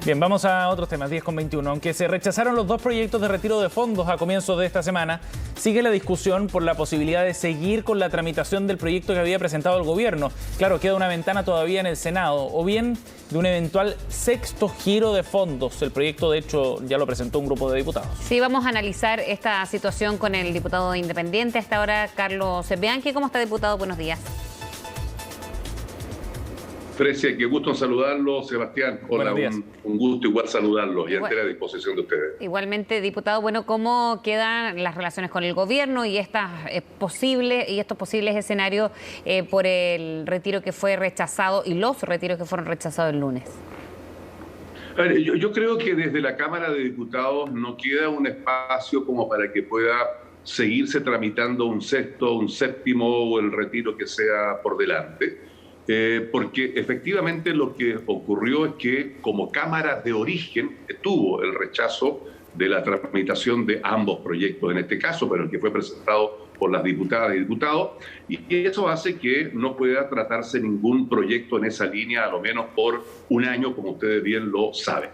Bien, vamos a otros temas, 10:21. Aunque se rechazaron los dos proyectos de retiro de fondos a comienzos de esta semana, sigue la discusión por la posibilidad de seguir con la tramitación del proyecto que había presentado el gobierno. Claro, queda una ventana todavía en el Senado, o bien de un eventual sexto giro de fondos. El proyecto, de hecho, ya lo presentó un grupo de diputados. Sí, vamos a analizar esta situación con el diputado independiente hasta ahora, Carlos Bianchi. ¿Cómo está, diputado? Buenos días. Fresia, qué gusto en saludarlo, Sebastián. Hola, un gusto igual saludarlo y a entera disposición de ustedes. Igualmente, diputado, bueno, ¿cómo quedan las relaciones con el gobierno y estos posibles escenarios por el retiro que fue rechazado y los retiros que fueron rechazados el lunes? A ver, yo creo que desde la Cámara de Diputados no queda un espacio como para que pueda seguirse tramitando un sexto, un séptimo o el retiro que sea por delante. Porque efectivamente lo que ocurrió es que como Cámara de origen tuvo el rechazo de la tramitación de ambos proyectos, en este caso, pero el que fue presentado por las diputadas y diputados, y eso hace que no pueda tratarse ningún proyecto en esa línea, a lo menos por un año, como ustedes bien lo saben.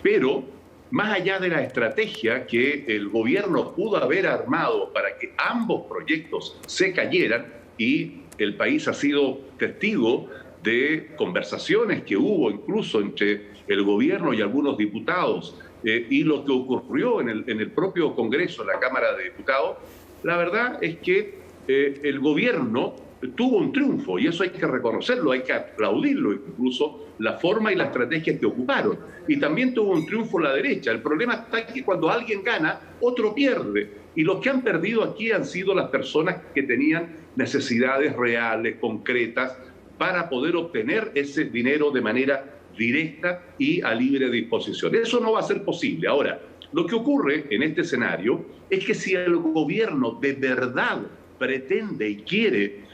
Pero más allá de la estrategia que el gobierno pudo haber armado para que ambos proyectos se cayeran, y el país ha sido testigo de conversaciones que hubo incluso entre el gobierno y algunos diputados y lo que ocurrió en el propio Congreso, en la Cámara de Diputados, la verdad es que el gobierno tuvo un triunfo y eso hay que reconocerlo, hay que aplaudirlo, incluso la forma y la estrategia que ocuparon. Y también tuvo un triunfo la derecha. El problema está que cuando alguien gana, otro pierde. Y los que han perdido aquí han sido las personas que tenían necesidades reales, concretas, para poder obtener ese dinero de manera directa y a libre disposición. Eso no va a ser posible. Ahora, lo que ocurre en este escenario es que si el gobierno de verdad pretende y quiere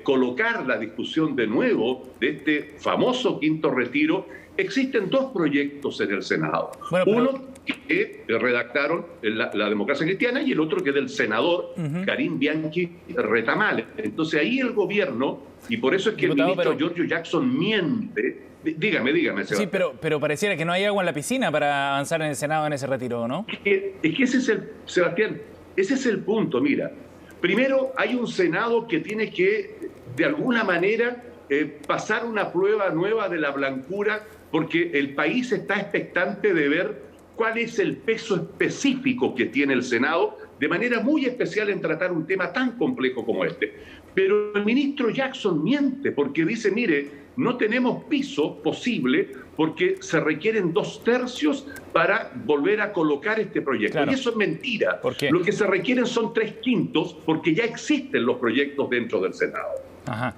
colocar la discusión de nuevo de este famoso quinto retiro, existen dos proyectos en el Senado. Uno que redactaron la Democracia Cristiana y el otro que es del senador Karim Bianchi Retamales. Entonces ahí el gobierno, y por eso es que diputado, el ministro Giorgio Jackson miente. Dígame, Sebastián. Sí, pero pareciera que no hay agua en la piscina para avanzar en el Senado en ese retiro, ¿no? Es que ese es Sebastián, ese es el punto, mira. Primero, hay un Senado que tiene que, de alguna manera, pasar una prueba nueva de la blancura, porque el país está expectante de ver cuál es el peso específico que tiene el Senado, de manera muy especial en tratar un tema tan complejo como este. Pero el ministro Jackson miente, porque dice, mire, no tenemos piso posible porque se requieren 2/3 para volver a colocar este proyecto. Claro. Y eso es mentira. ¿Por qué? Lo que se requieren son 3/5 porque ya existen los proyectos dentro del Senado. Ajá.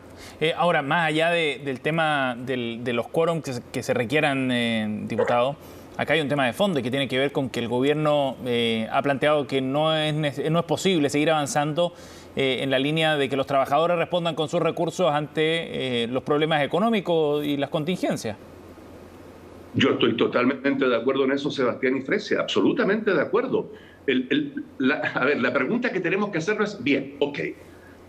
Ahora, más allá del tema de los quórums que se requieran, diputado, acá hay un tema de fondo y que tiene que ver con que el gobierno ha planteado que no es posible seguir avanzando en la línea de que los trabajadores respondan con sus recursos ante los problemas económicos y las contingencias. Yo estoy totalmente de acuerdo en eso, Sebastián y Fresia, absolutamente de acuerdo. La pregunta que tenemos que hacernos es, bien, ok,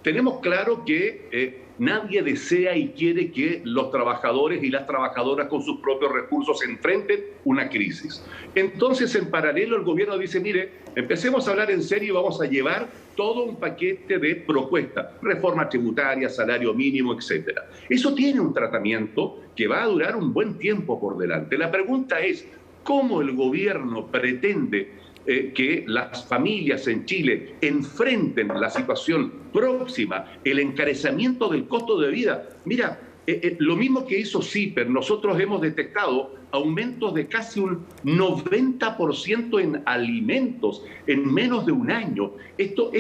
tenemos claro que nadie desea y quiere que los trabajadores y las trabajadoras con sus propios recursos enfrenten una crisis. Entonces, en paralelo, el gobierno dice, mire, empecemos a hablar en serio y vamos a llevar todo un paquete de propuestas, reforma tributaria, salario mínimo, etcétera. Eso tiene un tratamiento que va a durar un buen tiempo por delante. La pregunta es, ¿cómo el gobierno pretende que las familias en Chile enfrenten la situación próxima, el encarecimiento del costo de vida? Mira, lo mismo que hizo CIPER, nosotros hemos detectado aumentos de casi un 90% en alimentos en menos de un año. Esto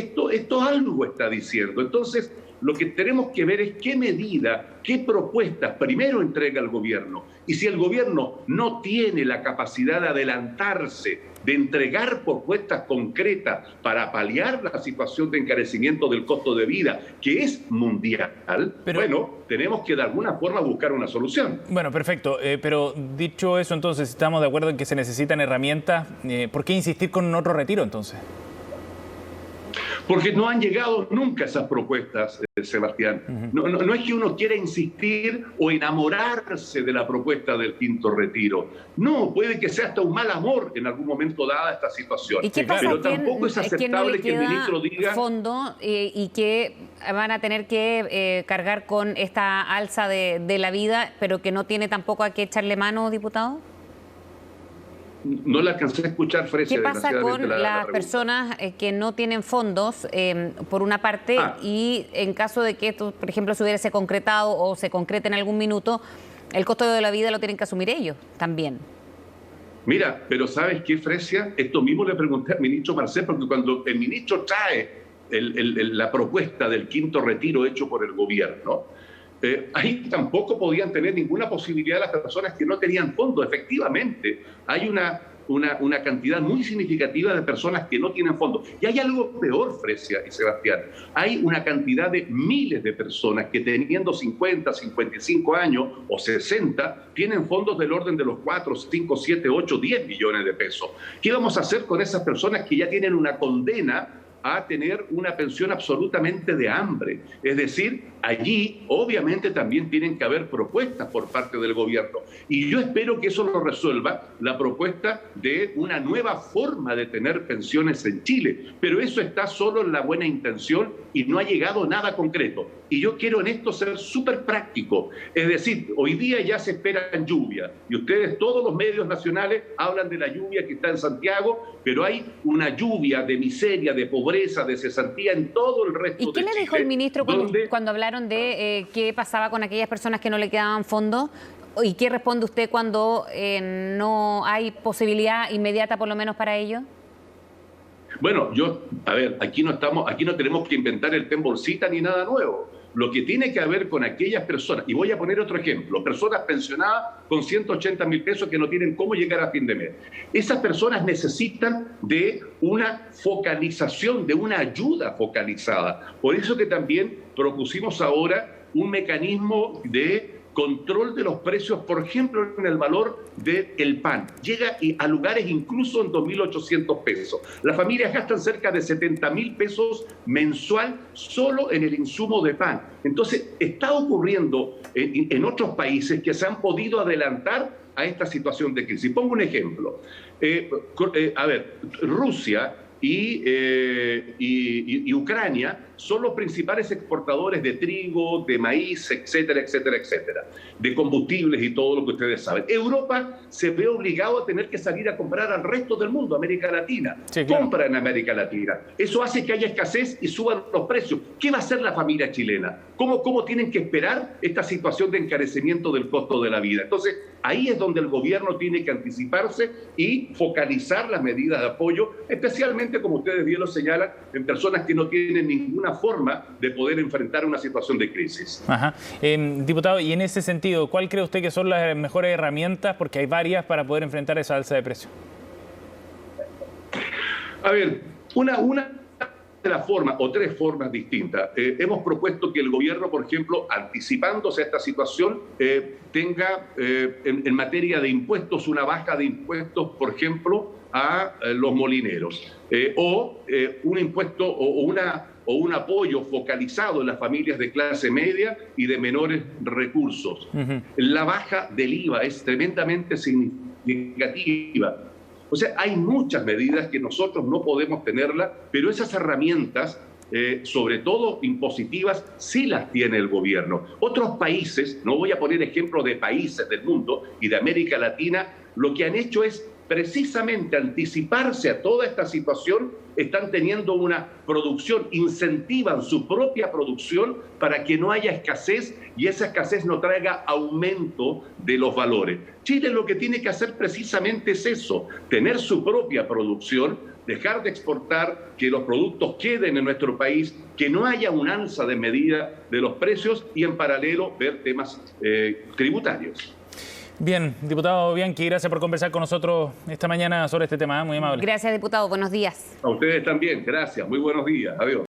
algo está diciendo. Entonces, lo que tenemos que ver es qué medida, qué propuestas primero entrega el gobierno. Y si el gobierno no tiene la capacidad de adelantarse, de entregar propuestas concretas para paliar la situación de encarecimiento del costo de vida, que es mundial, bueno, tenemos que de alguna forma buscar una solución. Bueno, perfecto. Pero dicho eso, entonces, estamos de acuerdo en que se necesitan herramientas. ¿Por qué insistir con otro retiro, entonces? Porque no han llegado nunca esas propuestas, Sebastián. No es que uno quiera insistir o enamorarse de la propuesta del quinto retiro. No, puede que sea hasta un mal amor en algún momento dada esta situación. ¿Y qué pasa? Pero tampoco es aceptable que el ministro diga... fondo y que van a tener que cargar con esta alza de la vida, pero que no tiene tampoco a qué echarle mano, diputado? No la alcancé a escuchar, Fresia. ¿Qué pasa con las personas que no tienen fondos, por una parte, y en caso de que esto, por ejemplo, se hubiese concretado o se concrete en algún minuto, el costo de la vida lo tienen que asumir ellos también? Mira, pero ¿sabes qué, Fresia? Esto mismo le pregunté al ministro Marcel, porque cuando el ministro trae la propuesta del quinto retiro hecho por el gobierno, ahí tampoco podían tener ninguna posibilidad las personas que no tenían fondos. Efectivamente, hay una cantidad muy significativa de personas que no tienen fondos. Y hay algo peor, Fresia y Sebastián. Hay una cantidad de miles de personas que teniendo 50, 55 años o 60, tienen fondos del orden de los 4, 5, 7, 8, 10 millones de pesos. ¿Qué vamos a hacer con esas personas que ya tienen una condena a tener una pensión absolutamente de hambre? Es decir, allí obviamente también tienen que haber propuestas por parte del gobierno. Y yo espero que eso lo resuelva la propuesta de una nueva forma de tener pensiones en Chile. Pero eso está solo en la buena intención y no ha llegado nada concreto. Y yo quiero en esto ser súper práctico. Es decir, hoy día ya se esperan lluvias. Y ustedes, todos los medios nacionales, hablan de la lluvia que está en Santiago, pero hay una lluvia de miseria, de pobreza, de cesantía en todo el resto de Chile. ¿Y qué le dijo el ministro cuando hablaron de qué pasaba con aquellas personas que no le quedaban fondos? ¿Y qué responde usted cuando no hay posibilidad inmediata, por lo menos, para ello? Bueno, aquí no tenemos que inventar el té en bolsita ni nada nuevo. Lo que tiene que haber con aquellas personas, y voy a poner otro ejemplo, personas pensionadas con 180.000 pesos que no tienen cómo llegar a fin de mes. Esas personas necesitan de una focalización, de una ayuda focalizada. Por eso que también propusimos ahora un mecanismo de control de los precios, por ejemplo, en el valor del pan. Llega a lugares incluso en 2.800 pesos. Las familias gastan cerca de 70.000 pesos mensual solo en el insumo de pan. Entonces, está ocurriendo en otros países que se han podido adelantar a esta situación de crisis. Pongo un ejemplo. Rusia y Ucrania son los principales exportadores de trigo, de maíz, etcétera, etcétera, etcétera, de combustibles y todo lo que ustedes saben. Europa se ve obligado a tener que salir a comprar al resto del mundo, América Latina. Sí, claro. Compra en América Latina. Eso hace que haya escasez y suban los precios. ¿Qué va a hacer la familia chilena? ¿Cómo tienen que esperar esta situación de encarecimiento del costo de la vida? Entonces, ahí es donde el gobierno tiene que anticiparse y focalizar las medidas de apoyo, especialmente, como ustedes bien lo señalan, en personas que no tienen ninguna forma de poder enfrentar una situación de crisis. Ajá. Diputado, y en ese sentido, ¿cuál cree usted que son las mejores herramientas? Porque hay varias para poder enfrentar esa alza de precios. A ver, una de las formas, o tres formas distintas. Hemos propuesto que el gobierno, por ejemplo, anticipándose a esta situación, tenga en materia de impuestos una baja de impuestos, por ejemplo, a los molineros, un impuesto o un apoyo focalizado en las familias de clase media y de menores recursos. La baja del IVA es tremendamente significativa. O sea, hay muchas medidas que nosotros no podemos tenerlas, pero esas herramientas, sobre todo impositivas, sí las tiene el gobierno. Otros países, no voy a poner ejemplos de países del mundo y de América Latina, lo que han hecho es precisamente anticiparse a toda esta situación. Están teniendo una producción, incentivan su propia producción para que no haya escasez y esa escasez no traiga aumento de los valores. Chile lo que tiene que hacer precisamente es eso, tener su propia producción, dejar de exportar, que los productos queden en nuestro país, que no haya un alza de medida de los precios y en paralelo ver temas tributarios. Bien, diputado Bianchi, gracias por conversar con nosotros esta mañana sobre este tema, muy amable. Gracias, diputado, buenos días. A ustedes también, gracias, muy buenos días, adiós.